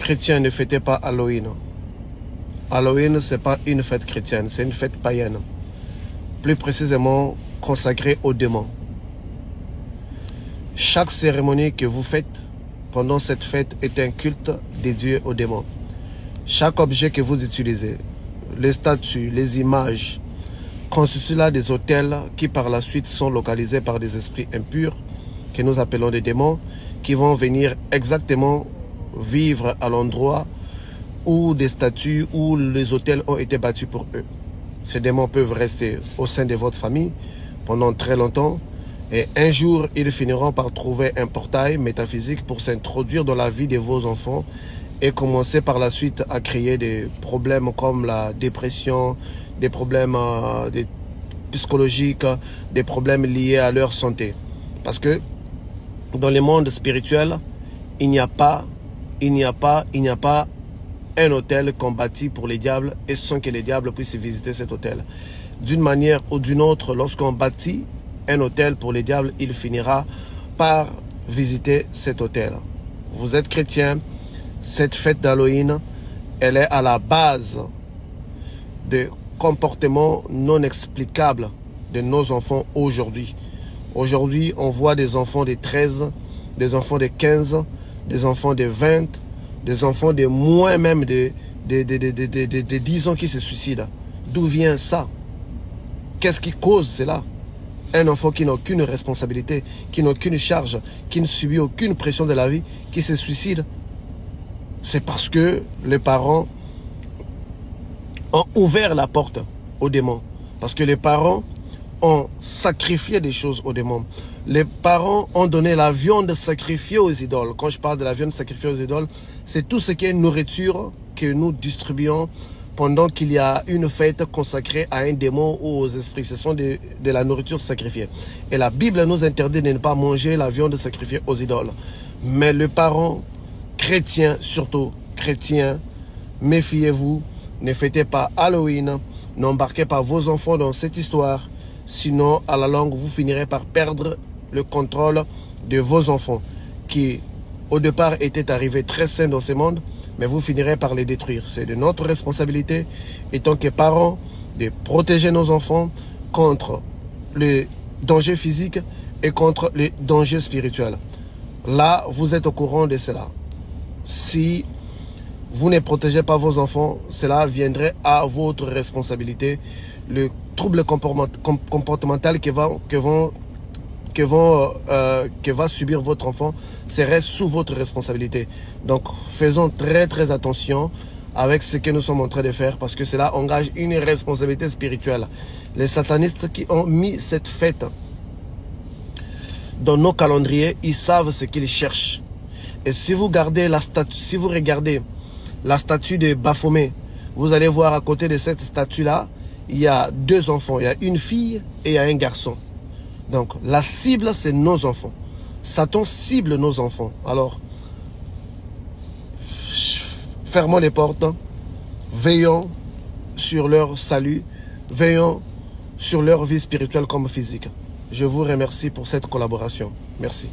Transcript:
chrétiens ne fêtaient pas Halloween. Halloween, ce n'est pas une fête chrétienne, c'est une fête païenne. Plus précisément consacrée aux démons. Chaque cérémonie que vous faites pendant cette fête est un culte dédié aux démons. Chaque objet que vous utilisez, les statues, les images, constituent là des autels qui par la suite sont localisés par des esprits impurs, que nous appelons des démons, qui vont venir exactement vivre à l'endroit où des statues, où les autels ont été bâtis pour eux. Ces démons peuvent rester au sein de votre famille pendant très longtemps et un jour, ils finiront par trouver un portail métaphysique pour s'introduire dans la vie de vos enfants et commencer par la suite à créer des problèmes comme la dépression, des problèmes psychologiques, des problèmes liés à leur santé. Parce que dans le monde spirituel, il n'y a pas un hôtel qu'on bâtit pour les diables et sans que les diables puissent visiter cet hôtel. D'une manière ou d'une autre, lorsqu'on bâtit un hôtel pour les diables, il finira par visiter cet hôtel. Vous êtes chrétien, cette fête d'Halloween, elle est à la base des comportements non explicables de nos enfants aujourd'hui. Aujourd'hui, on voit des enfants de 13, des enfants de 15, des enfants de 20, des enfants de moins même de 10 ans qui se suicident. D'où vient ça? Qu'est-ce qui cause cela? Un enfant qui n'a aucune responsabilité, qui n'a aucune charge, qui ne subit aucune pression de la vie, qui se suicide. C'est parce que les parents ont ouvert la porte aux démons. Parce que les parents ont sacrifié des choses aux démons. Les parents ont donné la viande sacrifiée aux idoles. Quand je parle de la viande sacrifiée aux idoles, c'est tout ce qui est nourriture que nous distribuons pendant qu'il y a une fête consacrée à un démon ou aux esprits. Ce sont de la nourriture sacrifiée. Et la Bible nous interdit de ne pas manger la viande sacrifiée aux idoles. Mais les parents chrétiens, surtout chrétiens, méfiez-vous, ne fêtez pas Halloween, n'embarquez pas vos enfants dans cette histoire. Sinon, à la longue, vous finirez par perdre le contrôle de vos enfants qui, au départ, étaient arrivés très sains dans ce monde, mais vous finirez par les détruire. C'est de notre responsabilité, étant que parents, de protéger nos enfants contre les dangers physiques et contre les dangers spirituels. Là, vous êtes au courant de cela. Si vous ne protégez pas vos enfants, cela viendrait à votre responsabilité. Le trouble comportemental que va subir votre enfant serait sous votre responsabilité. Donc, faisons très attention avec ce que nous sommes en train de faire parce que cela engage une responsabilité spirituelle. Les satanistes qui ont mis cette fête dans nos calendriers, ils savent ce qu'ils cherchent. Et si vous regardez la statue de Baphomet, vous allez voir à côté de cette statue-là, il y a deux enfants, il y a une fille et il y a un garçon. Donc, la cible, c'est nos enfants. Satan cible nos enfants. Alors, fermons les portes, veillons sur leur salut, veillons sur leur vie spirituelle comme physique. Je vous remercie pour cette collaboration. Merci.